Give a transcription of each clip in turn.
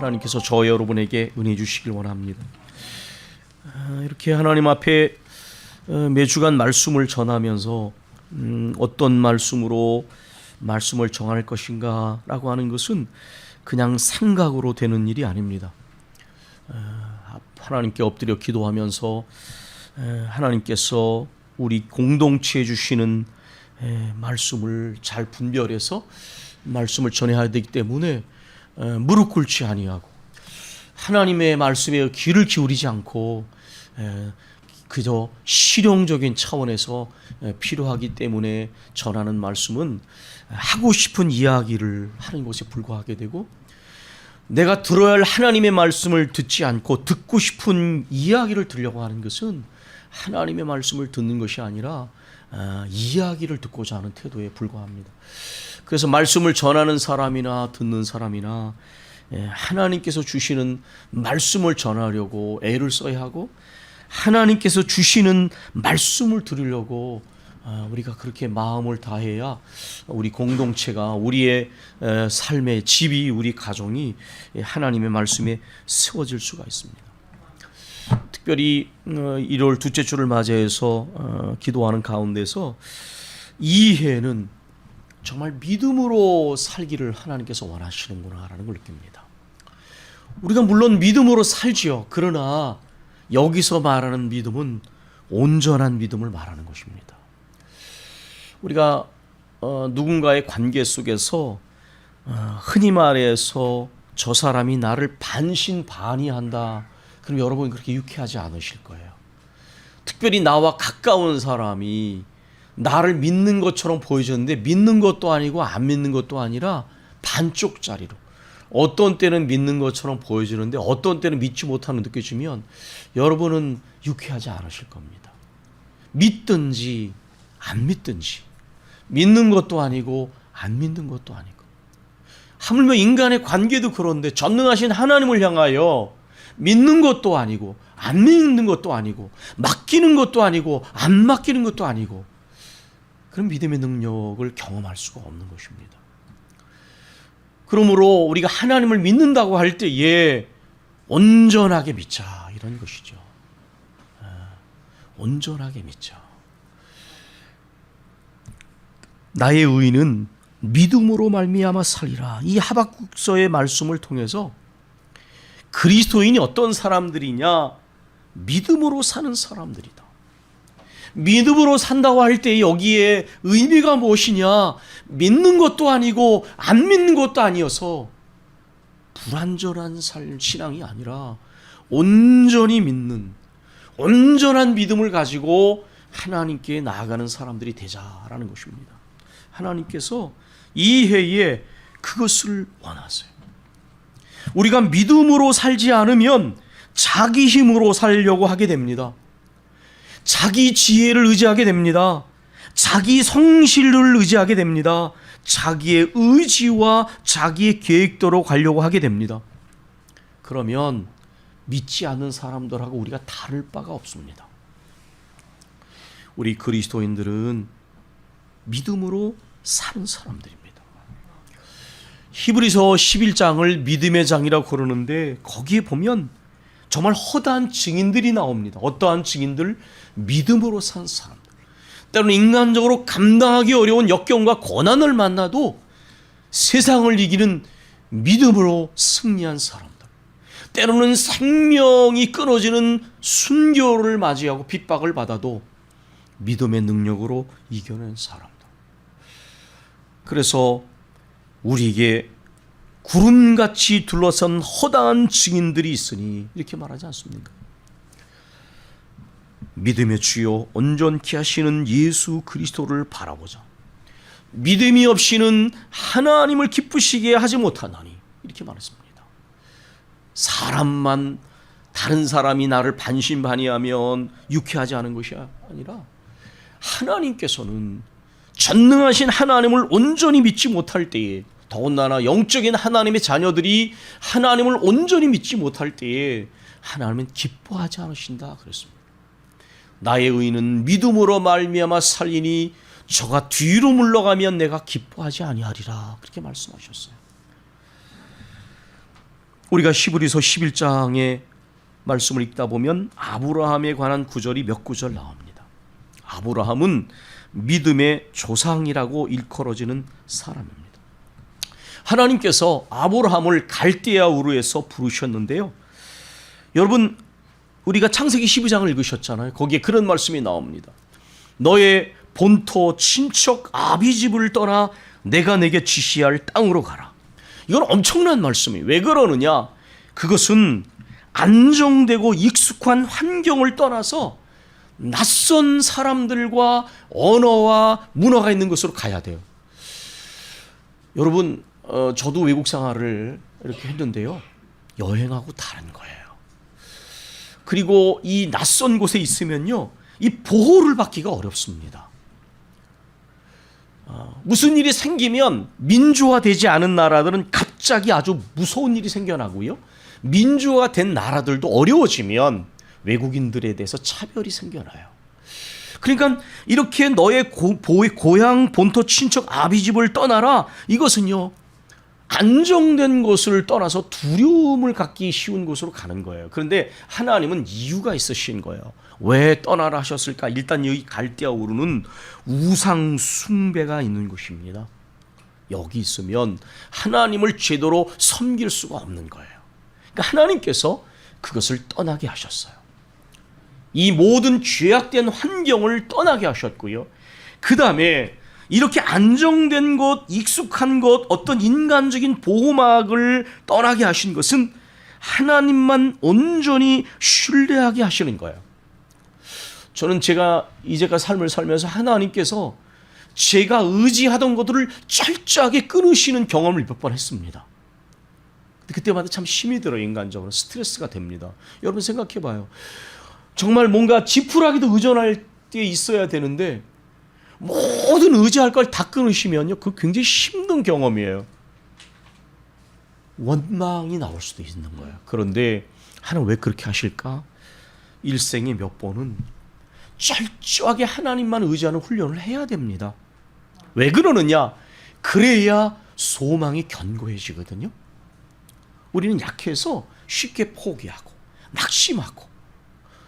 하나님께서 저 여러분에게 은혜 주시길 원합니다. 이렇게 하나님 앞에 매주간 말씀을 전하면서 어떤 말씀으로 말씀을 정할 것인가 라고 하는 것은 그냥 생각으로 되는 일이 아닙니다. 하나님께 엎드려 기도하면서 하나님께서 우리 공동체에 주시는 말씀을 잘 분별해서 말씀을 전해야 되기 때문에 무릎 꿇지 아니하고 하나님의 말씀에 귀를 기울이지 않고 그저 실용적인 차원에서 필요하기 때문에 전하는 말씀은 하고 싶은 이야기를 하는 것에 불과하게 되고, 내가 들어야 할 하나님의 말씀을 듣지 않고 듣고 싶은 이야기를 들으려고 하는 것은 하나님의 말씀을 듣는 것이 아니라 이야기를 듣고자 하는 태도에 불과합니다. 그래서 말씀을 전하는 사람이나 듣는 사람이나 하나님께서 주시는 말씀을 전하려고 애를 써야 하고, 하나님께서 주시는 말씀을 들으려고 우리가 그렇게 마음을 다해야 우리 공동체가, 우리의 삶의 집이, 우리 가정이 하나님의 말씀에 세워질 수가 있습니다. 특별히 1월 둘째 주를 맞이해서 기도하는 가운데서 이 해는 정말 믿음으로 살기를 하나님께서 원하시는구나라는 걸 느낍니다. 우리가 물론 믿음으로 살지요. 그러나 여기서 말하는 믿음은 온전한 믿음을 말하는 것입니다. 우리가 누군가의 관계 속에서 흔히 말해서 저 사람이 나를 반신반의한다, 그럼 여러분이 그렇게 유쾌하지 않으실 거예요. 특별히 나와 가까운 사람이 나를 믿는 것처럼 보여졌는데 믿는 것도 아니고 안 믿는 것도 아니라 반쪽짜리로, 어떤 때는 믿는 것처럼 보여지는데 어떤 때는 믿지 못하는 느껴지면 여러분은 유쾌하지 않으실 겁니다. 믿든지 안 믿든지, 믿는 것도 아니고 안 믿는 것도 아니고, 하물며 인간의 관계도 그런데 전능하신 하나님을 향하여 믿는 것도 아니고 안 믿는 것도 아니고 맡기는 것도 아니고 안 맡기는 것도 아니고, 그런 믿음의 능력을 경험할 수가 없는 것입니다. 그러므로 우리가 하나님을 믿는다고 할 때에 온전하게 믿자, 이런 것이죠. 온전하게 믿자. 나의 의인은 믿음으로 말미암아 살리라. 이 하박국서의 말씀을 통해서 그리스도인이 어떤 사람들이냐? 믿음으로 사는 사람들이다. 믿음으로 산다고 할 때 여기에 의미가 무엇이냐? 믿는 것도 아니고 안 믿는 것도 아니어서 불완전한 신앙이 아니라 온전히 믿는, 온전한 믿음을 가지고 하나님께 나아가는 사람들이 되자라는 것입니다. 하나님께서 이 해에 그것을 원하세요. 우리가 믿음으로 살지 않으면 자기 힘으로 살려고 하게 됩니다. 자기 지혜를 의지하게 됩니다. 자기 성실을 의지하게 됩니다. 자기의 의지와 자기의 계획대로 가려고 하게 됩니다. 그러면 믿지 않는 사람들하고 우리가 다를 바가 없습니다. 우리 그리스도인들은 믿음으로 사는 사람들입니다. 히브리서 11장을 믿음의 장이라고 그러는데 거기에 보면 정말 허다한 증인들이 나옵니다. 어떠한 증인들? 믿음으로 산 사람들. 때로는 인간적으로 감당하기 어려운 역경과 고난을 만나도 세상을 이기는 믿음으로 승리한 사람들. 때로는 생명이 끊어지는 순교를 맞이하고 핍박을 받아도 믿음의 능력으로 이겨낸 사람들. 그래서 우리에게 구름같이 둘러싼 허다한 증인들이 있으니 이렇게 말하지 않습니까? 믿음의 주요 온전케 하시는 예수 그리스도를 바라보자. 믿음이 없이는 하나님을 기쁘시게 하지 못하나니, 이렇게 말했습니다. 사람만, 다른 사람이 나를 반신반의하면 유쾌하지 않은 것이 아니라 하나님께서는 전능하신 하나님을 온전히 믿지 못할 때에, 더군다나 영적인 하나님의 자녀들이 하나님을 온전히 믿지 못할 때에 하나님은 기뻐하지 않으신다 그랬습니다. 나의 의인은 믿음으로 말미암아 살리니 저가 뒤로 물러가면 내가 기뻐하지 아니하리라, 그렇게 말씀하셨어요. 우리가 히브리서 11장의 말씀을 읽다 보면 아브라함에 관한 구절이 몇 구절 나옵니다. 아브라함은 믿음의 조상이라고 일컬어지는 사람입니다. 하나님께서 아브라함을 갈대아 우르에서 부르셨는데요. 여러분, 우리가 창세기 12장을 읽으셨잖아요. 거기에 그런 말씀이 나옵니다. 너의 본토 친척 아비집을 떠나 내가 내게 지시할 땅으로 가라. 이건 엄청난 말씀이에요. 왜 그러느냐? 그것은 안정되고 익숙한 환경을 떠나서 낯선 사람들과 언어와 문화가 있는 곳으로 가야 돼요. 여러분, 저도 외국 생활을 이렇게 했는데요. 여행하고 다른 거예요. 그리고 이 낯선 곳에 있으면요, 이 보호를 받기가 어렵습니다. 무슨 일이 생기면 민주화되지 않은 나라들은 갑자기 아주 무서운 일이 생겨나고요. 민주화된 나라들도 어려워지면 외국인들에 대해서 차별이 생겨나요. 그러니까 이렇게 너의 고향 본토 친척 아비집을 떠나라. 이것은요, 안정된 곳을 떠나서 두려움을 갖기 쉬운 곳으로 가는 거예요. 그런데 하나님은 이유가 있으신 거예요. 왜 떠나라 하셨을까? 일단 여기 갈대아 우르는 우상 숭배가 있는 곳입니다. 여기 있으면 하나님을 제대로 섬길 수가 없는 거예요. 그러니까 하나님께서 그것을 떠나게 하셨어요. 이 모든 죄악된 환경을 떠나게 하셨고요. 그 다음에 이렇게 안정된 곳, 익숙한 곳, 어떤 인간적인 보호막을 떠나게 하신 것은 하나님만 온전히 신뢰하게 하시는 거예요. 저는 제가 이제까지 삶을 살면서 하나님께서 제가 의지하던 것들을 철저하게 끊으시는 경험을 몇 번 했습니다. 그때마다 참 힘이 들어요. 인간적으로 스트레스가 됩니다. 여러분 생각해 봐요. 정말 뭔가 지푸라기도 의존할 때 있어야 되는데 모든 의지할 걸 다 끊으시면요, 그거 굉장히 힘든 경험이에요. 원망이 나올 수도 있는 거예요. 그런데 하나님 왜 그렇게 하실까? 일생에 몇 번은 철저하게 하나님만 의지하는 훈련을 해야 됩니다. 왜 그러느냐? 그래야 소망이 견고해지거든요. 우리는 약해서 쉽게 포기하고 낙심하고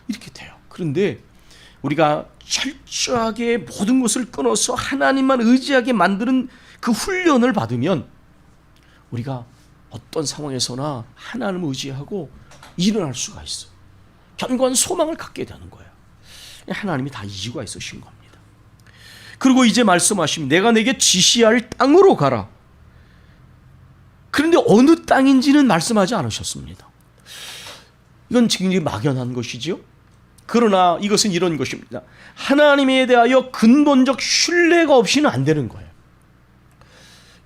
이렇게 돼요. 그런데 우리가 철저하게 모든 것을 끊어서 하나님만 의지하게 만드는 그 훈련을 받으면 우리가 어떤 상황에서나 하나님을 의지하고 일어날 수가 있어요. 견고한 소망을 갖게 되는 거예요. 하나님이 다 이유가 있으신 겁니다. 그리고 이제 말씀하십니다. 내가 내게 지시할 땅으로 가라. 그런데 어느 땅인지는 말씀하지 않으셨습니다. 이건 지금 막연한 것이지요. 그러나 이것은 이런 것입니다. 하나님에 대하여 근본적 신뢰가 없이는 안 되는 거예요.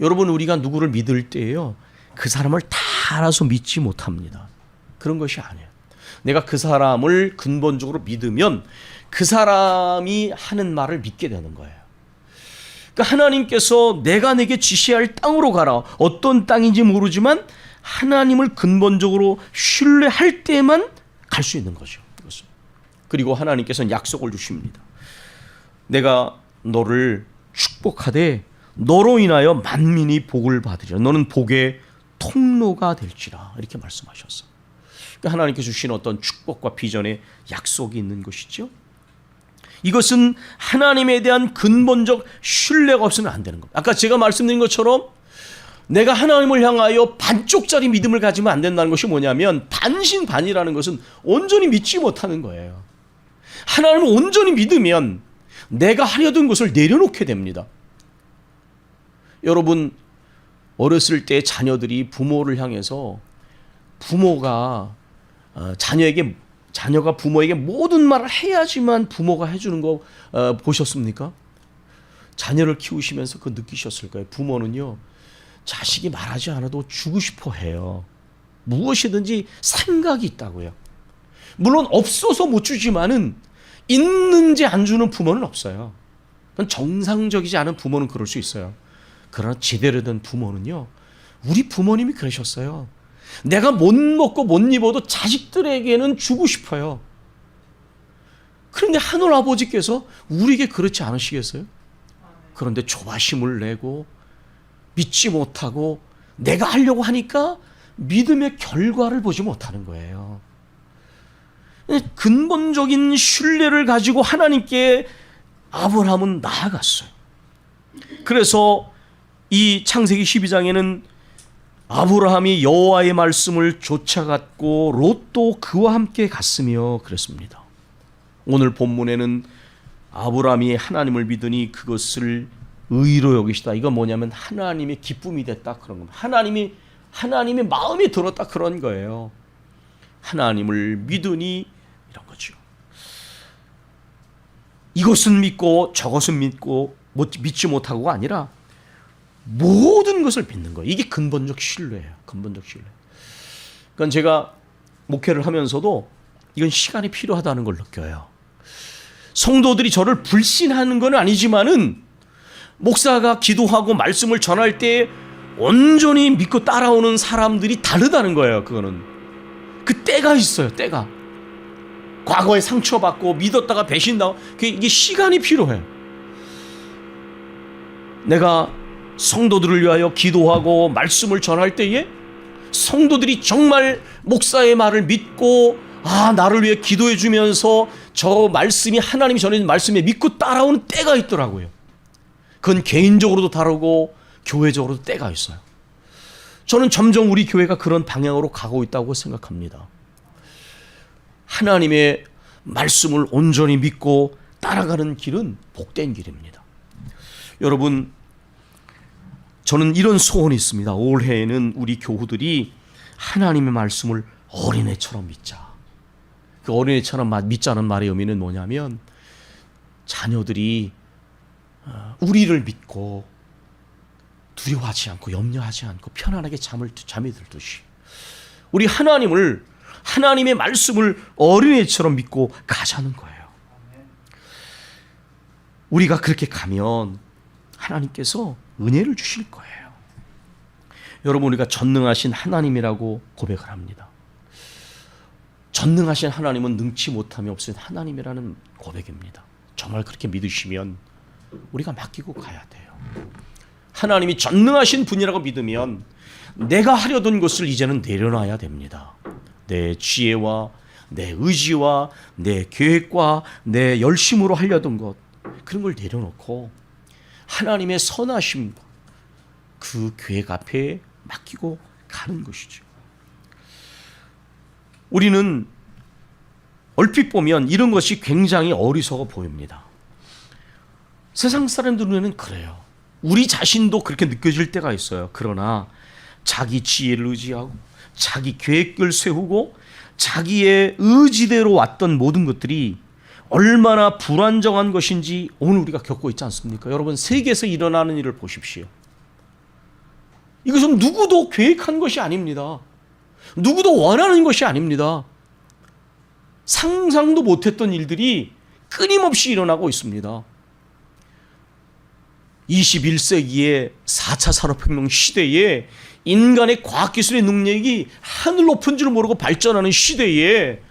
여러분, 우리가 누구를 믿을 때에요, 그 사람을 다 알아서 믿지 못합니다. 그런 것이 아니에요. 내가 그 사람을 근본적으로 믿으면 그 사람이 하는 말을 믿게 되는 거예요. 그러니까 하나님께서 내가 내게 지시할 땅으로 가라. 어떤 땅인지 모르지만 하나님을 근본적으로 신뢰할 때만 갈 수 있는 거죠. 이것은. 그리고 하나님께서는 약속을 주십니다. 내가 너를 축복하되 너로 인하여 만민이 복을 받으리라. 너는 복의 통로가 될지라. 이렇게 말씀하셨어요. 그러니까 하나님께서 주신 어떤 축복과 비전의 약속이 있는 것이죠. 이것은 하나님에 대한 근본적 신뢰가 없으면 안 되는 겁니다. 아까 제가 말씀드린 것처럼 내가 하나님을 향하여 반쪽짜리 믿음을 가지면 안 된다는 것이 뭐냐면 반신반의라는 것은 온전히 믿지 못하는 거예요. 하나님을 온전히 믿으면 내가 하려던 것을 내려놓게 됩니다. 여러분, 어렸을 때 자녀들이 부모를 향해서 부모가 자녀가 부모에게 모든 말을 해야지만 부모가 해주는 거 보셨습니까? 자녀를 키우시면서 그거 느끼셨을 거예요. 부모는요, 자식이 말하지 않아도 주고 싶어 해요. 무엇이든지 생각이 있다고요. 물론 없어서 못 주지만은 있는지 안 주는 부모는 없어요. 정상적이지 않은 부모는 그럴 수 있어요. 그러나 제대로 된 부모는요, 우리 부모님이 그러셨어요. 내가 못 먹고 못 입어도 자식들에게는 주고 싶어요. 그런데 하늘 아버지께서 우리에게 그렇지 않으시겠어요? 그런데 조바심을 내고 믿지 못하고 내가 하려고 하니까 믿음의 결과를 보지 못하는 거예요. 근본적인 신뢰를 가지고 하나님께 아브라함은 나아갔어요. 그래서 이 창세기 12장에는 아브라함이 여호와의 말씀을 쫓아갔고 롯도 그와 함께 갔으며 그랬습니다. 오늘 본문에는 아브라함이 하나님을 믿으니 그것을 의로 여기시다. 이건 뭐냐면 하나님의 기쁨이 됐다 그런 겁니다. 하나님의 마음이 들었다 그런 거예요. 하나님을 믿으니 이런 거죠. 이것은 믿고 저것은 믿지 못하고가 아니라 모든 것을 믿는 거예요. 이게 근본적 신뢰예요. 근본적 신뢰. 그러니까 제가 목회를 하면서도 이건 시간이 필요하다는 걸 느껴요. 성도들이 저를 불신하는 건 아니지만은 목사가 기도하고 말씀을 전할 때 온전히 믿고 따라오는 사람들이 다르다는 거예요. 그거는 그 때가 있어요. 때가 과거에 상처받고 믿었다가 배신당하고 이게 시간이 필요해요. 내가 성도들을 위하여 기도하고 말씀을 전할 때에 성도들이 정말 목사의 말을 믿고 나를 위해 기도해 주면서 저 말씀이 하나님이 전해진 말씀에 믿고 따라오는 때가 있더라고요. 그건 개인적으로도 다르고 교회적으로도 때가 있어요. 저는 점점 우리 교회가 그런 방향으로 가고 있다고 생각합니다. 하나님의 말씀을 온전히 믿고 따라가는 길은 복된 길입니다. 여러분, 저는 이런 소원이 있습니다. 올해에는 우리 교우들이 하나님의 말씀을 어린애처럼 믿자. 그 어린애처럼 믿자는 말의 의미는 뭐냐면 자녀들이 우리를 믿고 두려워하지 않고 염려하지 않고 편안하게 잠이 들듯이 우리 하나님의 말씀을 어린애처럼 믿고 가자는 거예요. 우리가 그렇게 가면 하나님께서 은혜를 주실 거예요. 여러분, 우리가 전능하신 하나님이라고 고백을 합니다. 전능하신 하나님은 능치 못함이 없으신 하나님이라는 고백입니다. 정말 그렇게 믿으시면 우리가 맡기고 가야 돼요. 하나님이 전능하신 분이라고 믿으면 내가 하려던 것을 이제는 내려놔야 됩니다. 내 지혜와 내 의지와 내 계획과 내 열심으로 하려던 것, 그런 걸 내려놓고 하나님의 선하심과 그 계획 앞에 맡기고 가는 것이죠. 우리는 얼핏 보면 이런 것이 굉장히 어리석어 보입니다. 세상 사람들 눈에는 그래요. 우리 자신도 그렇게 느껴질 때가 있어요. 그러나 자기 지혜를 의지하고 자기 계획을 세우고 자기의 의지대로 왔던 모든 것들이 얼마나 불안정한 것인지 오늘 우리가 겪고 있지 않습니까? 여러분, 세계에서 일어나는 일을 보십시오. 이것은 누구도 계획한 것이 아닙니다. 누구도 원하는 것이 아닙니다. 상상도 못했던 일들이 끊임없이 일어나고 있습니다. 21세기의 4차 산업혁명 시대에 인간의 과학기술의 능력이 하늘 높은 줄 모르고 발전하는 시대에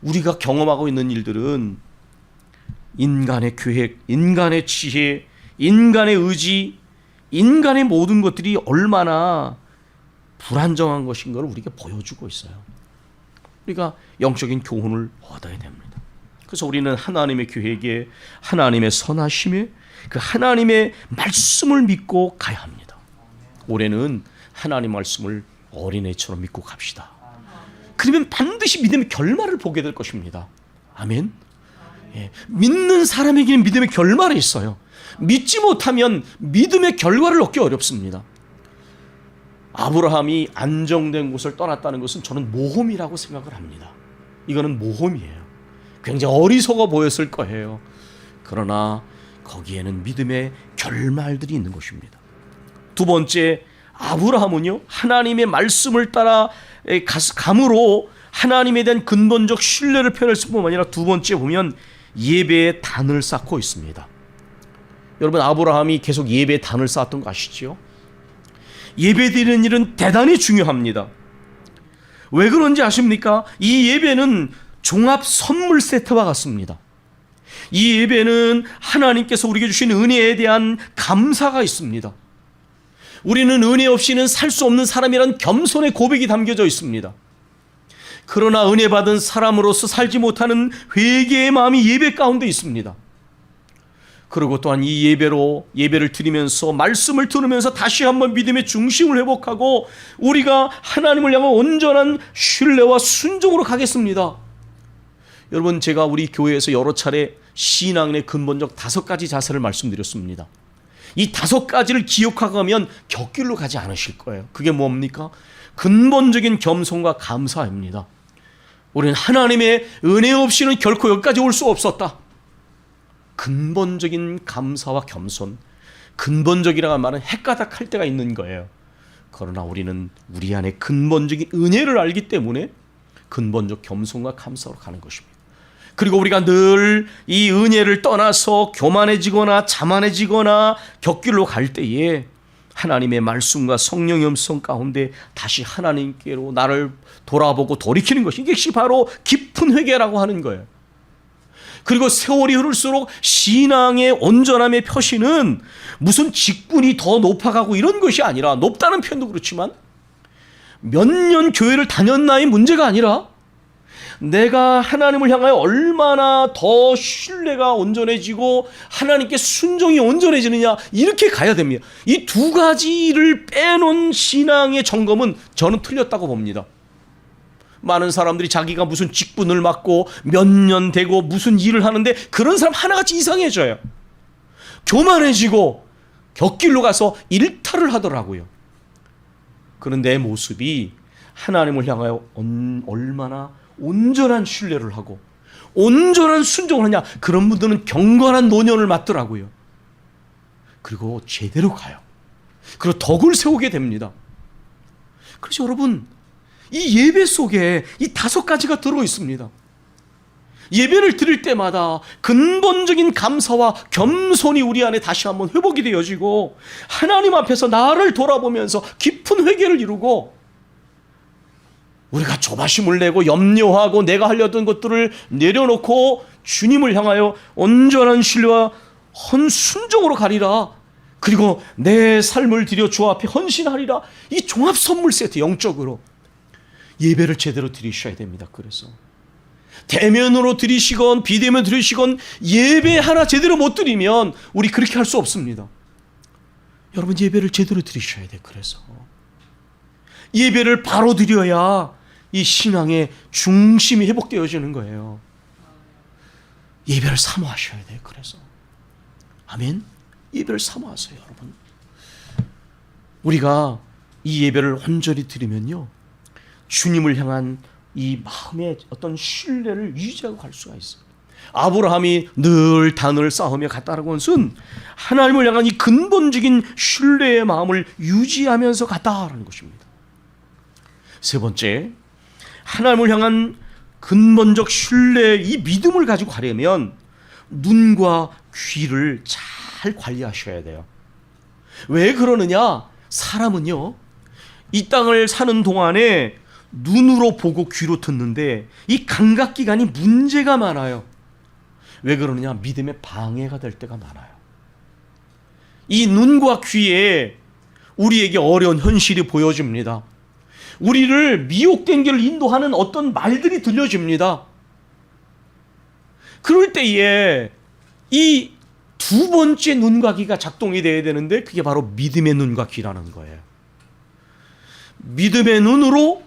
우리가 경험하고 있는 일들은 인간의 계획, 인간의 지혜, 인간의 의지, 인간의 모든 것들이 얼마나 불안정한 것인 걸 우리에게 보여주고 있어요. 우리가 영적인 교훈을 얻어야 됩니다. 그래서 우리는 하나님의 계획에, 하나님의 선하심에, 그 하나님의 말씀을 믿고 가야 합니다. 올해는 하나님 말씀을 어린애처럼 믿고 갑시다. 그러면 반드시 믿음의 결말을 보게 될 것입니다. 아멘. 예, 믿는 사람에게는 믿음의 결말이 있어요. 믿지 못하면 믿음의 결과를 얻기 어렵습니다. 아브라함이 안정된 곳을 떠났다는 것은 저는 모험이라고 생각을 합니다. 이거는 모험이에요. 굉장히 어리석어 보였을 거예요. 그러나 거기에는 믿음의 결말들이 있는 것입니다. 두 번째, 아브라함은요, 하나님의 말씀을 따라 감으로 하나님에 대한 근본적 신뢰를 표현했을 뿐만 아니라 두 번째 보면 예배의 단을 쌓고 있습니다. 여러분, 아브라함이 계속 예배의 단을 쌓았던 거 아시죠? 예배드리는 일은 대단히 중요합니다. 왜 그런지 아십니까? 이 예배는 종합 선물 세트와 같습니다. 이 예배는 하나님께서 우리에게 주신 은혜에 대한 감사가 있습니다. 우리는 은혜 없이는 살 수 없는 사람이란 겸손의 고백이 담겨져 있습니다. 그러나 은혜 받은 사람으로서 살지 못하는 회개의 마음이 예배 가운데 있습니다. 그리고 또한 이 예배를 드리면서 말씀을 들으면서 다시 한번 믿음의 중심을 회복하고 우리가 하나님을 향한 온전한 신뢰와 순종으로 가겠습니다. 여러분, 제가 우리 교회에서 여러 차례 신앙의 근본적 5가지 자세를 말씀드렸습니다. 이 5가지를 기억하고 가면 곁길로 가지 않으실 거예요. 그게 뭡니까? 근본적인 겸손과 감사입니다. 우리는 하나님의 은혜 없이는 결코 여기까지 올 수 없었다. 근본적인 감사와 겸손, 근본적이라는 말은 헷가닥할 때가 있는 거예요. 그러나 우리는 우리 안에 근본적인 은혜를 알기 때문에 근본적 겸손과 감사로 가는 것입니다. 그리고 우리가 늘 이 은혜를 떠나서 교만해지거나 자만해지거나 곁길로 갈 때에 하나님의 말씀과 성령의 음성 가운데 다시 하나님께로 나를 돌아보고 돌이키는 것이, 이것이 바로 깊은 회개라고 하는 거예요. 그리고 세월이 흐를수록 신앙의 온전함의 표시는 무슨 직분이 더 높아가고 이런 것이 아니라, 높다는 표현도 그렇지만 몇 년 교회를 다녔나의 문제가 아니라 내가 하나님을 향하여 얼마나 더 신뢰가 온전해지고 하나님께 순종이 온전해지느냐, 이렇게 가야 됩니다. 이 2가지를 빼놓은 신앙의 점검은 저는 틀렸다고 봅니다. 많은 사람들이 자기가 무슨 직분을 맡고 몇 년 되고 무슨 일을 하는데 그런 사람 하나같이 이상해져요. 교만해지고 곁길로 가서 일탈을 하더라고요. 그런 내 모습이 하나님을 향하여 얼마나 온전한 신뢰를 하고 온전한 순종을 하냐, 그런 분들은 경건한 노년을 맞더라고요. 그리고 제대로 가요. 그리고 덕을 세우게 됩니다. 그래서 여러분, 이 예배 속에 이 5가지가 들어 있습니다. 예배를 드릴 때마다 근본적인 감사와 겸손이 우리 안에 다시 한번 회복이 되어지고 하나님 앞에서 나를 돌아보면서 깊은 회개를 이루고, 우리가 조바심을 내고 염려하고 내가 하려던 것들을 내려놓고 주님을 향하여 온전한 신뢰와 헌순종으로 가리라. 그리고 내 삶을 드려 주 앞에 헌신하리라. 이 종합 선물 세트, 영적으로 예배를 제대로 드리셔야 됩니다. 그래서 대면으로 드리시건 비대면 드리시건 예배 하나 제대로 못 드리면 우리 그렇게 할 수 없습니다. 여러분, 예배를 제대로 드리셔야 돼. 그래서 예배를 바로 드려야 이 신앙의 중심이 회복되어지는 거예요. 예배를 사모하셔야 돼요. 그래서 아멘. 예배를 사모하세요, 여러분. 우리가 이 예배를 온전히 드리면요, 주님을 향한 이 마음의 어떤 신뢰를 유지하고 갈 수가 있어요. 아브라함이 늘 단을 쌓으며 갔다라고 하는 것은 하나님을 향한 이 근본적인 신뢰의 마음을 유지하면서 갔다라는 것입니다. 3번째, 하나님을 향한 근본적 신뢰, 이 믿음을 가지고 가려면 눈과 귀를 잘 관리하셔야 돼요. 왜 그러느냐? 사람은요, 이 땅을 사는 동안에 눈으로 보고 귀로 듣는데 이 감각기관이 문제가 많아요. 왜 그러느냐? 믿음의 방해가 될 때가 많아요. 이 눈과 귀에 우리에게 어려운 현실이 보여집니다. 우리를 미혹된 길을 인도하는 어떤 말들이 들려집니다. 그럴 때에 이 2번째 눈과 귀가 작동이 돼야 되는데 그게 바로 믿음의 눈과 귀라는 거예요. 믿음의 눈으로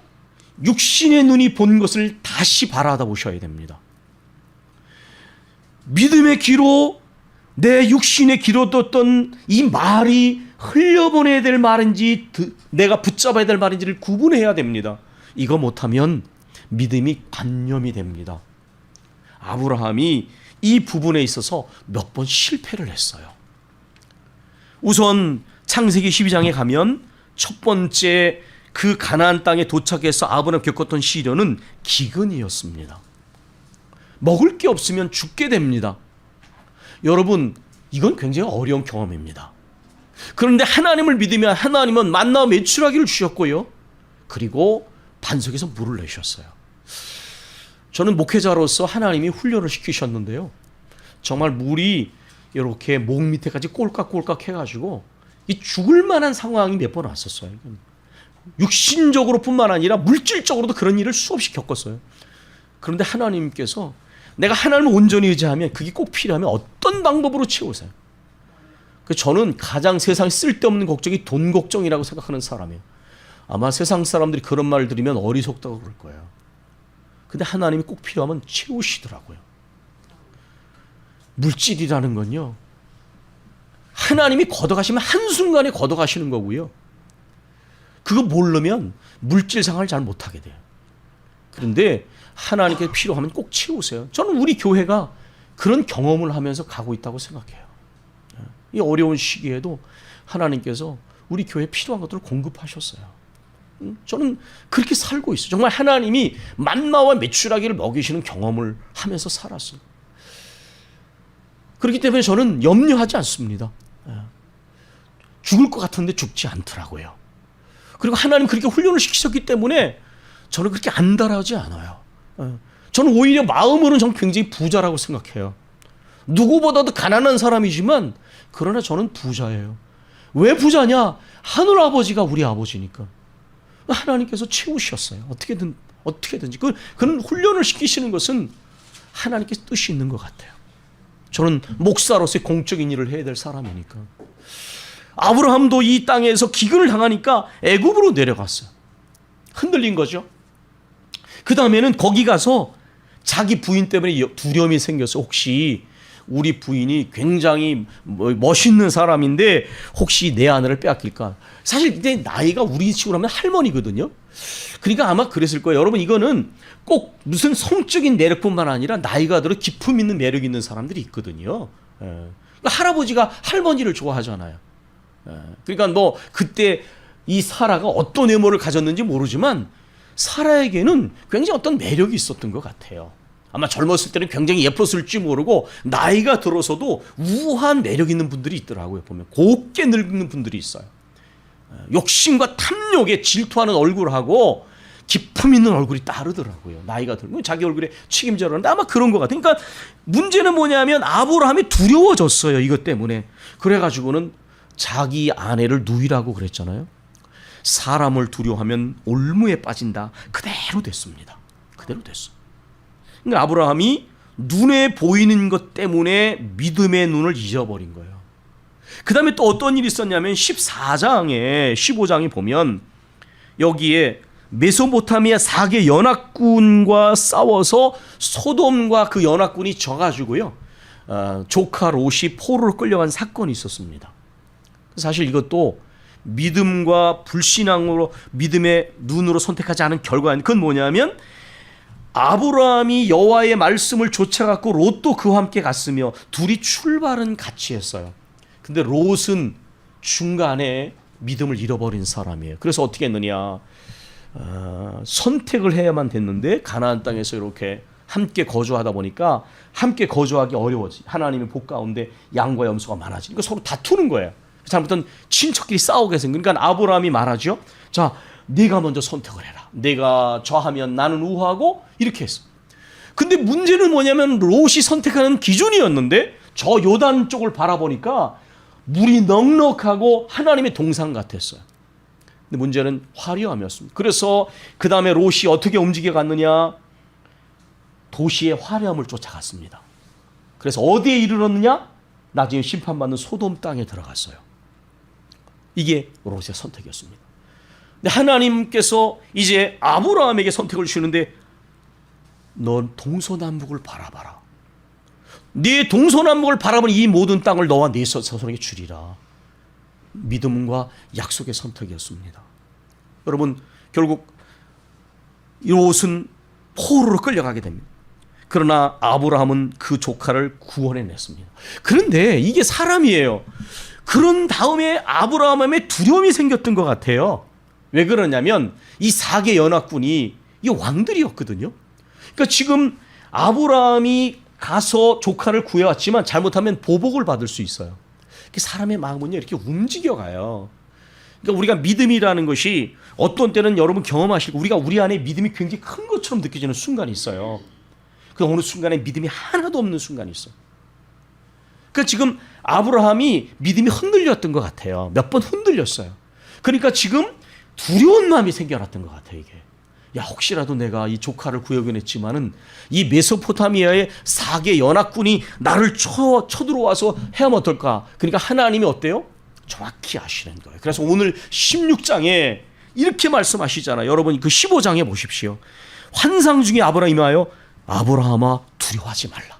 육신의 눈이 본 것을 다시 바라다 보셔야 됩니다. 믿음의 귀로 내 육신의 귀로 듣던 이 말이 흘려보내야 될 말인지 내가 붙잡아야 될 말인지를 구분해야 됩니다. 이거 못하면 믿음이 관념이 됩니다. 아브라함이 이 부분에 있어서 몇 번 실패를 했어요. 우선 창세기 12장에 가면 첫 번째 그 가나안 땅에 도착해서 아브라함이 겪었던 시련은 기근이었습니다. 먹을 게 없으면 죽게 됩니다. 여러분, 이건 굉장히 어려운 경험입니다. 그런데 하나님을 믿으면 하나님은 만나와 메추라기를 주셨고요, 그리고 반석에서 물을 내셨어요. 저는 목회자로서 하나님이 훈련을 시키셨는데요, 정말 물이 이렇게 목 밑에까지 꼴깍꼴깍 해가지고 이 죽을 만한 상황이 몇 번 왔었어요. 육신적으로뿐만 아니라 물질적으로도 그런 일을 수없이 겪었어요. 그런데 하나님께서 내가 하나님을 온전히 의지하면 그게 꼭 필요하면 어떤 방법으로 채우세요. 저는 가장 세상에 쓸데없는 걱정이 돈 걱정이라고 생각하는 사람이에요. 아마 세상 사람들이 그런 말을 들으면 어리석다고 그럴 거예요. 근데 하나님이 꼭 필요하면 채우시더라고요. 물질이라는 건요, 하나님이 걷어가시면 한순간에 걷어가시는 거고요. 그거 모르면 물질 생활을 잘 못하게 돼요. 그런데 하나님께 필요하면 꼭 채우세요. 저는 우리 교회가 그런 경험을 하면서 가고 있다고 생각해요. 이 어려운 시기에도 하나님께서 우리 교회에 필요한 것들을 공급하셨어요. 저는 그렇게 살고 있어요. 정말 하나님이 만나와 메추라기를 먹이시는 경험을 하면서 살았어요. 그렇기 때문에 저는 염려하지 않습니다. 죽을 것 같은데 죽지 않더라고요. 그리고 하나님 그렇게 훈련을 시키셨기 때문에 저는 그렇게 안달하지 않아요. 저는 오히려 마음으로는 저는 굉장히 부자라고 생각해요. 누구보다도 가난한 사람이지만 그러나 저는 부자예요. 왜 부자냐? 하늘아버지가 우리 아버지니까. 하나님께서 채우셨어요. 어떻게든지. 그런 훈련을 시키시는 것은 하나님께서 뜻이 있는 것 같아요. 저는 목사로서의 공적인 일을 해야 될 사람이니까. 아브라함도 이 땅에서 기근을 당하니까 애굽으로 내려갔어요. 흔들린 거죠. 그 다음에는 거기 가서 자기 부인 때문에 두려움이 생겼어요. 혹시 우리 부인이 굉장히 멋있는 사람인데 혹시 내 아내를 빼앗길까. 사실 이때 나이가 우리 식으로 하면 할머니거든요. 그러니까 아마 그랬을 거예요. 여러분, 이거는 꼭 무슨 성적인 매력뿐만 아니라 나이가 들어 기품 있는 매력 있는 사람들이 있거든요. 그러니까 할아버지가 할머니를 좋아하잖아요. 그러니까 뭐 그때 이 사라가 어떤 외모를 가졌는지 모르지만 사라에게는 굉장히 어떤 매력이 있었던 것 같아요. 아마 젊었을 때는 굉장히 예뻤을지 모르고 나이가 들어서도 우아한 매력 있는 분들이 있더라고요. 보면 곱게 늙는 분들이 있어요. 욕심과 탐욕에 질투하는 얼굴하고 기품 있는 얼굴이 따르더라고요. 나이가 들면 자기 얼굴에 책임져야 하는데 아마 그런 것 같아요. 그러니까 문제는 뭐냐면 아브라함이 두려워졌어요. 이것 때문에. 그래가지고는 자기 아내를 누이라고 그랬잖아요. 사람을 두려워하면 올무에 빠진다. 그대로 됐습니다. 그대로 됐어. 그러니까 아브라함이 눈에 보이는 것 때문에 믿음의 눈을 잊어버린 거예요. 그 다음에 또 어떤 일이 있었냐면 14장에 15장에 보면 여기에 메소포타미아 4개 연합군과 싸워서 소돔과 그 연합군이 져가지고요. 조카 롯이 포로로 끌려간 사건이 있었습니다. 사실 이것도 믿음과 불신앙으로 믿음의 눈으로 선택하지 않은 결과인 그건 뭐냐면 아브라함이 여호와의 말씀을 쫓아갔고 롯도 그와 함께 갔으며 둘이 출발은 같이 했어요. 근데 롯은 중간에 믿음을 잃어버린 사람이에요. 그래서 어떻게 했느냐? 선택을 해야만 됐는데 가나안 땅에서 이렇게 함께 거주하다 보니까 함께 거주하기 어려워지. 하나님의 복 가운데 양과 염소가 많아지니까 서로 다투는 거예요. 잘못한 친척끼리 싸우게 생긴. 그러니까 아브라함이 말하죠. 자, 네가 먼저 선택을 해라. 내가 저하면 나는 우하고 이렇게 했어. 근데 문제는 뭐냐면 롯이 선택하는 기준이었는데 저 요단 쪽을 바라보니까 물이 넉넉하고 하나님의 동산 같았어요. 근데 문제는 화려함이었습니다. 그래서 그 다음에 롯이 어떻게 움직여 갔느냐? 도시의 화려함을 쫓아갔습니다. 그래서 어디에 이르렀느냐? 나중에 심판받는 소돔 땅에 들어갔어요. 이게 롯의 선택이었습니다. 근데 하나님께서 이제 아브라함에게 선택을 주시는데 넌 동서남북을 바라봐라. 네 동서남북을 바라보는 이 모든 땅을 너와 네 자손에게 주리라. 믿음과 약속의 선택이었습니다. 여러분, 결국 롯은 포로로 끌려가게 됩니다. 그러나 아브라함은 그 조카를 구원해냈습니다. 그런데 이게 사람이에요. 그런 다음에 아브라함에 두려움이 생겼던 것 같아요. 왜 그러냐면 이 4개 연합군이 이 왕들이었거든요. 그러니까 지금 아브라함이 가서 조카를 구해왔지만 잘못하면 보복을 받을 수 있어요. 사람의 마음은요 이렇게 움직여가요. 그러니까 우리가 믿음이라는 것이 어떤 때는 여러분 경험하시고 우리가 우리 안에 믿음이 굉장히 큰 것처럼 느껴지는 순간이 있어요. 그 어느 순간에 믿음이 하나도 없는 순간이 있어요. 그러니까 지금 아브라함이 믿음이 흔들렸던 것 같아요. 몇 번 흔들렸어요. 그러니까 지금 두려운 마음이 생겨났던 것 같아요. 이게 야, 혹시라도 내가 이 조카를 구하긴 했지만은 이 메소포타미아의 4개 연합군이 나를 쳐들어와서 해하면 어떨까? 그러니까 하나님이 어때요? 정확히 아시는 거예요. 그래서 오늘 16장에 이렇게 말씀하시잖아요. 여러분 그 15장에 보십시오. 환상 중에 아브라함이 임하여 아브라함아 두려워하지 말라.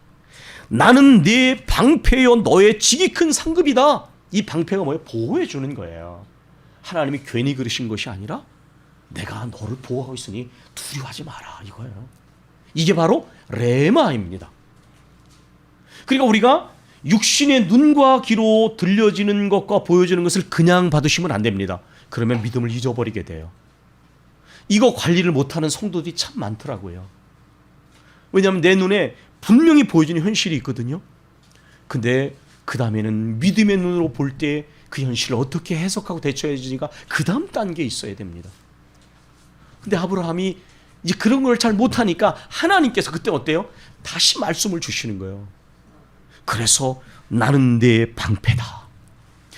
나는 네 방패요 너의 지기 큰 상급이다. 이 방패가 뭐예요? 보호해 주는 거예요. 하나님이 괜히 그러신 것이 아니라 내가 너를 보호하고 있으니 두려워하지 마라 이거예요. 이게 바로 레마입니다. 그러니까 우리가 육신의 눈과 귀로 들려지는 것과 보여지는 것을 그냥 받으시면 안 됩니다. 그러면 믿음을 잊어버리게 돼요. 이거 관리를 못하는 성도들이 참 많더라고요. 왜냐하면 내 눈에 분명히 보여지는 현실이 있거든요. 근데 그 다음에는 믿음의 눈으로 볼 때 그 현실을 어떻게 해석하고 대처해야지가 그 다음 단계에 있어야 됩니다. 근데 아브라함이 이제 그런 걸 잘 못하니까 하나님께서 그때 어때요? 다시 말씀을 주시는 거예요. 그래서 나는 내 방패다.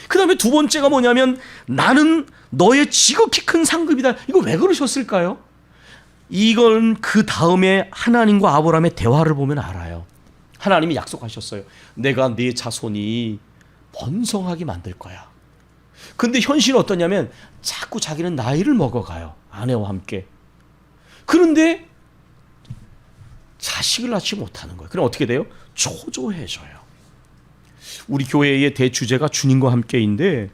그 다음에 두 번째가 뭐냐면 나는 너의 지극히 큰 상급이다. 이거 왜 그러셨을까요? 이건 그 다음에 하나님과 아브라함의 대화를 보면 알아요. 하나님이 약속하셨어요. 내가 네 자손이 번성하게 만들 거야. 근데 현실은 어떠냐면 자꾸 자기는 나이를 먹어가요. 아내와 함께. 그런데 자식을 낳지 못하는 거예요. 그럼 어떻게 돼요? 초조해져요. 우리 교회의 대주제가 주님과 함께인데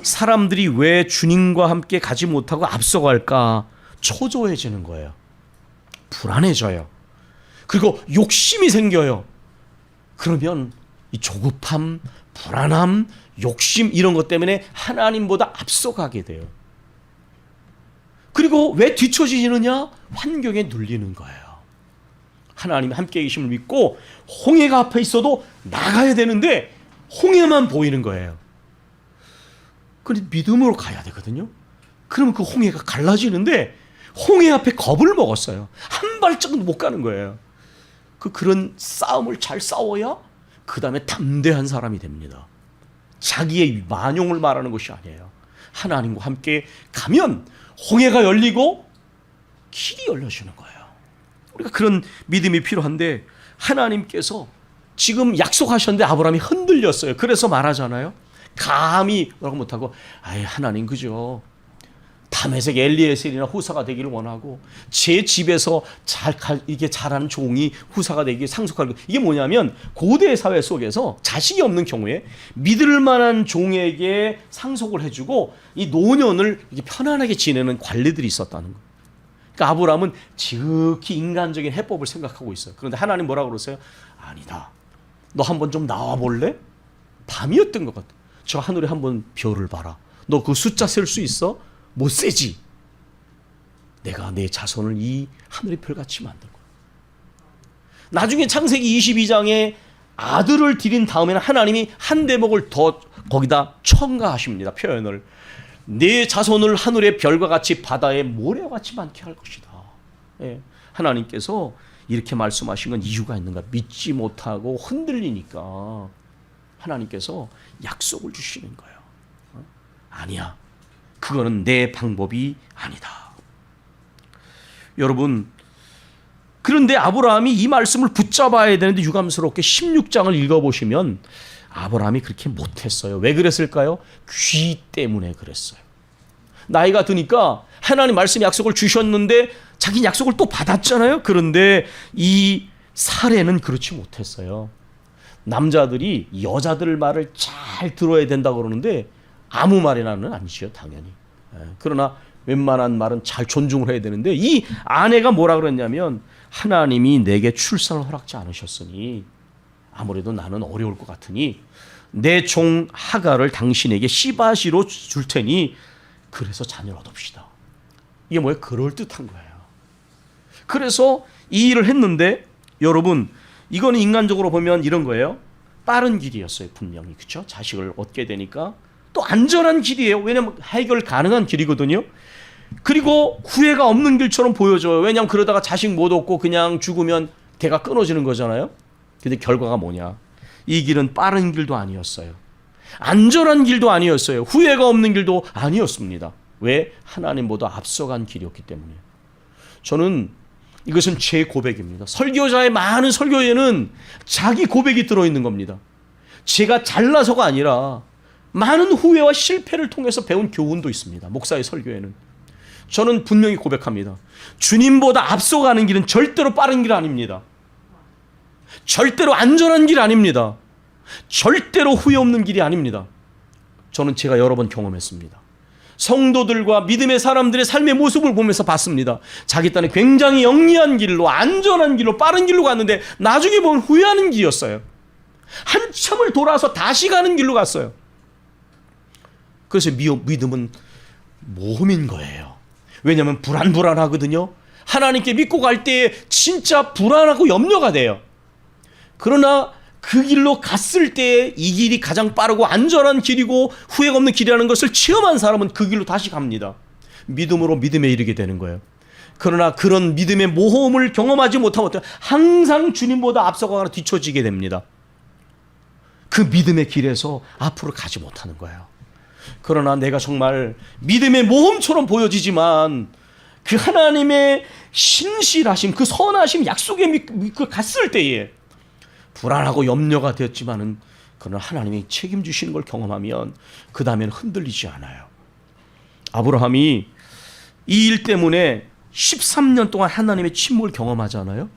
사람들이 왜 주님과 함께 가지 못하고 앞서갈까? 초조해지는 거예요. 불안해져요. 그리고 욕심이 생겨요. 그러면 이 조급함, 불안함, 욕심 이런 것 때문에 하나님보다 앞서가게 돼요. 그리고 왜 뒤처지느냐? 환경에 눌리는 거예요. 하나님이 함께 계심을 믿고 홍해가 앞에 있어도 나가야 되는데 홍해만 보이는 거예요. 그런데 믿음으로 가야 되거든요. 그러면 그 홍해가 갈라지는데 홍해 앞에 겁을 먹었어요. 한 발짝도 못 가는 거예요. 그런 싸움을 잘 싸워야 그 다음에 담대한 사람이 됩니다. 자기의 만용을 말하는 것이 아니에요. 하나님과 함께 가면 홍해가 열리고 길이 열려주는 거예요. 우리가 그런 믿음이 필요한데 하나님께서 지금 약속하셨는데 아브라함이 흔들렸어요. 그래서 말하잖아요. 감히 뭐라고 못하고 하나님 그죠. 다메섹 엘리에셀이나 후사가 되기를 원하고 제 집에서 이게 잘하는 종이 후사가 되기 상속하고 이게 뭐냐면 고대 사회 속에서 자식이 없는 경우에 믿을 만한 종에게 상속을 해주고 이 노년을 이렇게 편안하게 지내는 관리들이 있었다는 거예요. 그러니까 아브라함은 지극히 인간적인 해법을 생각하고 있어요. 그런데 하나님 뭐라고 그러세요? 아니다. 너 한번 좀 나와 볼래? 밤이었던 것 같아. 저 하늘에 한번 별을 봐라. 너 그 숫자 셀 수 있어? 못 세지. 내가 내 자손을 이 하늘의 별같이 만들 거야. 나중에 창세기 22장에 아들을 드린 다음에는 하나님이 한 대목을 더 거기다 첨가하십니다. 표현을. 내 자손을 하늘의 별과 같이 바다의 모래와 같이 많게 할 것이다. 예. 하나님께서 이렇게 말씀하신 건 이유가 있는가? 믿지 못하고 흔들리니까 하나님께서 약속을 주시는 거예요. 아니야. 그거는 내 방법이 아니다. 여러분, 그런데 아브라함이 이 말씀을 붙잡아야 되는데 유감스럽게 16장을 읽어보시면 아브라함이 그렇게 못했어요. 왜 그랬을까요? 귀 때문에 그랬어요. 나이가 드니까 하나님 말씀 약속을 주셨는데 자기 약속을 또 받았잖아요. 그런데 이 사례는 그렇지 못했어요. 남자들이 여자들 말을 잘 들어야 된다고 그러는데 아무 말이나는 아니죠, 당연히. 그러나 웬만한 말은 잘 존중을 해야 되는데 이 아내가 뭐라 그랬냐면 하나님이 내게 출산을 허락지 않으셨으니 아무래도 나는 어려울 것 같으니 내 종 하갈을 당신에게 씨바시로 줄 테니 그래서 자녀를 얻읍시다. 이게 뭐예요? 그럴듯한 거예요. 그래서 이 일을 했는데 여러분 이거는 인간적으로 보면 이런 거예요. 빠른 길이었어요. 분명히. 그렇죠? 자식을 얻게 되니까 또 안전한 길이에요. 왜냐하면 해결 가능한 길이거든요. 그리고 후회가 없는 길처럼 보여져요. 왜냐하면 그러다가 자식 못 얻고 그냥 죽으면 대가 끊어지는 거잖아요. 근데 결과가 뭐냐? 이 길은 빠른 길도 아니었어요. 안전한 길도 아니었어요. 후회가 없는 길도 아니었습니다. 왜? 하나님보다 앞서간 길이었기 때문이에요. 저는 이것은 제 고백입니다. 설교자의 많은 설교에는 자기 고백이 들어있는 겁니다. 제가 잘나서가 아니라 많은 후회와 실패를 통해서 배운 교훈도 있습니다. 목사의 설교에는. 저는 분명히 고백합니다. 주님보다 앞서가는 길은 절대로 빠른 길 아닙니다. 절대로 안전한 길 아닙니다. 절대로 후회 없는 길이 아닙니다. 저는 제가 여러 번 경험했습니다. 성도들과 믿음의 사람들의 삶의 모습을 보면서 봤습니다. 자기 딴에 굉장히 영리한 길로, 안전한 길로, 빠른 길로 갔는데 나중에 보면 후회하는 길이었어요. 한참을 돌아서 다시 가는 길로 갔어요. 그래서 믿음은 모험인 거예요. 왜냐하면 불안하거든요. 하나님께 믿고 갈 때에 진짜 불안하고 염려가 돼요. 그러나 그 길로 갔을 때 이 길이 가장 빠르고 안전한 길이고 후회가 없는 길이라는 것을 체험한 사람은 그 길로 다시 갑니다. 믿음으로 믿음에 이르게 되는 거예요. 그러나 그런 믿음의 모험을 경험하지 못하면 항상 주님보다 앞서가거나 뒤처지게 됩니다. 그 믿음의 길에서 앞으로 가지 못하는 거예요. 그러나 내가 정말 믿음의 모험처럼 보여지지만 그 하나님의 신실하심, 그 선하심, 약속에 믿고 갔을 때에 불안하고 염려가 되었지만은 그러나 하나님이 책임지시는 걸 경험하면 그 다음에는 흔들리지 않아요. 아브라함이 이 일 때문에 13년 동안 하나님의 침묵을 경험하잖아요.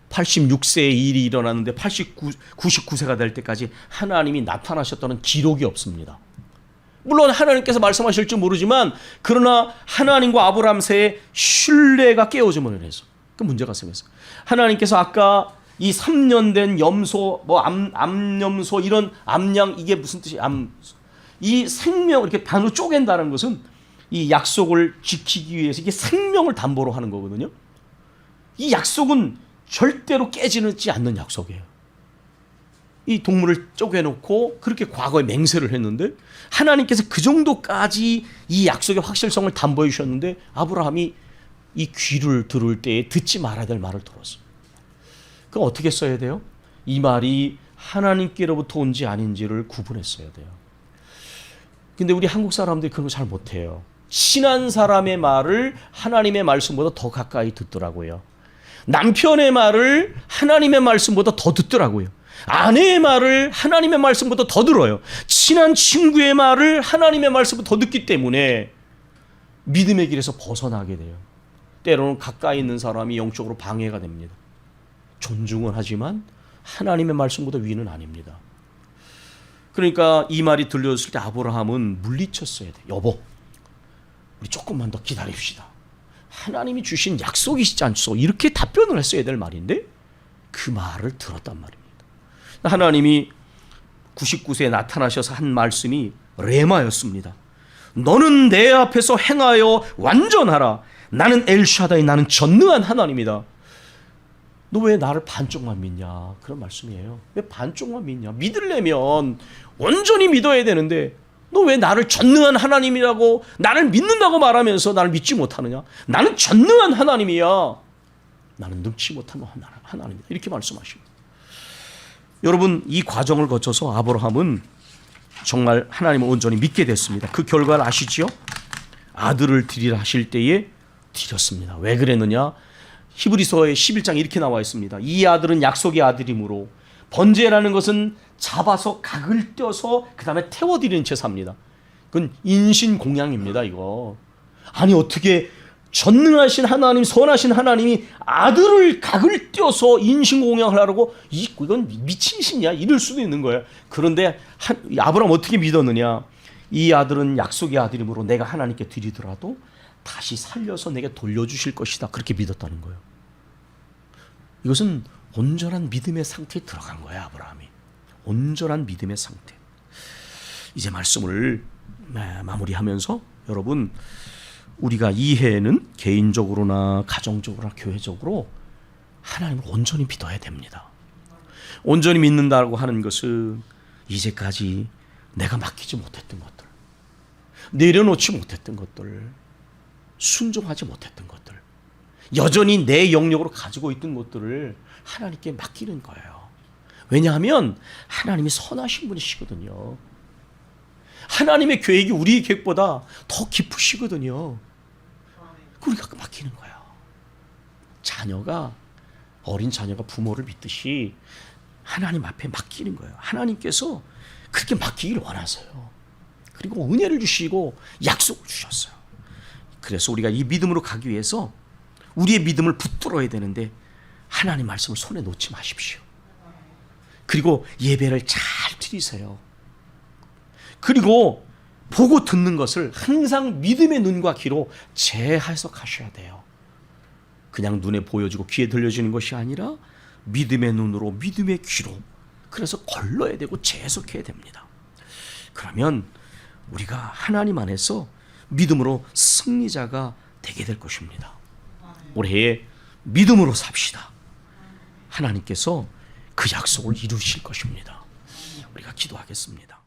86세에 이 일이 일어났는데 99세가 될 때까지 하나님이 나타나셨다는 기록이 없습니다. 물론 하나님께서 말씀하실 줄 모르지만 그러나 하나님과 아브라함 사이의 신뢰가 깨어짐으로 인해서 그 문제가 생겼어요. 하나님께서 아까 이 3년 된 염소, 암염소, 이런 암양, 이게 무슨 뜻이 이 생명, 이렇게 반으로 쪼갠다는 것은 이 약속을 지키기 위해서 이게 생명을 담보로 하는 거거든요. 이 약속은 절대로 깨지지 않는 약속이에요. 이 동물을 쪼개놓고 그렇게 과거에 맹세를 했는데 하나님께서 그 정도까지 이 약속의 확실성을 담보해 주셨는데 아브라함이 이 귀를 들을 때에 듣지 말아야 될 말을 들었어요. 그럼 어떻게 써야 돼요? 이 말이 하나님께로부터 온지 아닌지를 구분했어야 돼요. 근데 우리 한국 사람들이 그런 거 잘 못해요. 친한 사람의 말을 하나님의 말씀보다 더 가까이 듣더라고요. 남편의 말을 하나님의 말씀보다 더 듣더라고요. 아내의 말을 하나님의 말씀보다 더 들어요. 친한 친구의 말을 하나님의 말씀보다 더 듣기 때문에 믿음의 길에서 벗어나게 돼요. 때로는 가까이 있는 사람이 영적으로 방해가 됩니다. 존중은 하지만 하나님의 말씀보다 위는 아닙니다. 그러니까 이 말이 들려졌을 때 아브라함은 물리쳤어야 돼. 여보, 우리 조금만 더 기다립시다. 하나님이 주신 약속이시지 않소? 이렇게 답변을 했어야 될 말인데 그 말을 들었단 말입니다. 하나님이 99세에 나타나셔서 한 말씀이 레마였습니다. 너는 내 앞에서 행하여 완전하라. 나는 엘샤다이, 나는 전능한 하나님이다. 너 왜 나를 반쪽만 믿냐? 그런 말씀이에요. 왜 반쪽만 믿냐? 믿으려면 온전히 믿어야 되는데 너 왜 나를 전능한 하나님이라고 나를 믿는다고 말하면서 나를 믿지 못하느냐? 나는 전능한 하나님이야. 나는 능치 못한 하나님이다. 이렇게 말씀하십니다. 여러분, 이 과정을 거쳐서 아브라함은 정말 하나님을 온전히 믿게 됐습니다. 그 결과를 아시지요? 아들을 드리라 하실 때에 드렸습니다. 왜 그랬느냐? 히브리서의 11장에 이렇게 나와 있습니다. 이 아들은 약속의 아들이므로 번제라는 것은 잡아서 각을 떼어서 그 다음에 태워드리는 제사입니다. 그건 인신공양입니다. 이거 아니 어떻게 전능하신 하나님, 선하신 하나님이 아들을 각을 떼어서 인신공양하라고, 이건 미친 신이야 이럴 수도 있는 거예요. 그런데 아브라함 어떻게 믿었느냐? 이 아들은 약속의 아들이므로 내가 하나님께 드리더라도 다시 살려서 내게 돌려주실 것이다. 그렇게 믿었다는 거예요. 이것은 온전한 믿음의 상태에 들어간 거예요. 아브라함이 온전한 믿음의 상태. 이제 말씀을 마무리하면서 여러분, 우리가 이 해에는 개인적으로나 가정적으로나 교회적으로 하나님을 온전히 믿어야 됩니다. 온전히 믿는다고 하는 것은 이제까지 내가 맡기지 못했던 것들, 내려놓지 못했던 것들, 순종하지 못했던 것들, 여전히 내 영역으로 가지고 있던 것들을 하나님께 맡기는 거예요. 왜냐하면 하나님이 선하신 분이시거든요. 하나님의 계획이 우리의 계획보다 더 깊으시거든요. 우리가 맡기는 거예요. 어린 자녀가 부모를 믿듯이 하나님 앞에 맡기는 거예요. 하나님께서 그렇게 맡기길 원하세요. 그리고 은혜를 주시고 약속을 주셨어요. 그래서 우리가 이 믿음으로 가기 위해서 우리의 믿음을 붙들어야 되는데 하나님 말씀을 손에 놓지 마십시오. 그리고 예배를 잘 드리세요. 그리고 보고 듣는 것을 항상 믿음의 눈과 귀로 재해석하셔야 돼요. 그냥 눈에 보여지고 귀에 들려지는 것이 아니라 믿음의 눈으로 믿음의 귀로, 그래서 걸러야 되고 재해석해야 됩니다. 그러면 우리가 하나님 안에서 믿음으로 승리자가 되게 될 것입니다. 올해에 믿음으로 삽시다. 하나님께서 그 약속을 이루실 것입니다. 우리가 기도하겠습니다.